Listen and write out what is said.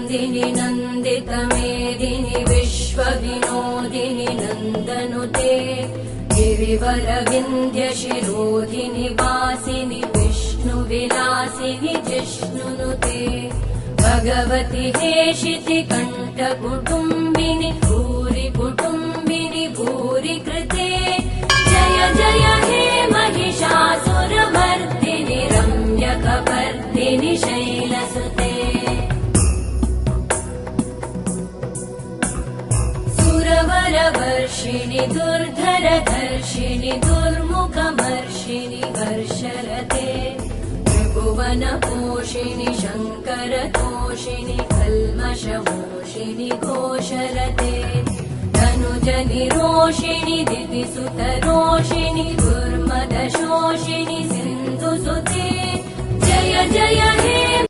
नन्दिनि नन्दितमेदिनि विश्वविनोदिनि नन्दनुते गिरिवरविन्ध्यशिरोधिनि वासिनि विष्णुविलासिनि जिष्णुनुते भगवति हेशिति कण्ठकुटुम्बिनि भूरि कुटुम्बिनि भूरि कृते जय जय हे महिषासुरमर्दिनि रम्यकपर्दिनि शैलसुते सुरवरवर्षिणि दुर्धरधर्षिणि दुर्मुखमर्षिणि हर्षरते त्रिभुवनपोषिणि शङ्करतोषिणि कल्मषमोषिणि घोषरते धनुजनिरोषिणि दितिसुतरोषिणि दुर्मदशोषिणि सिन्धुसुते जय जय हे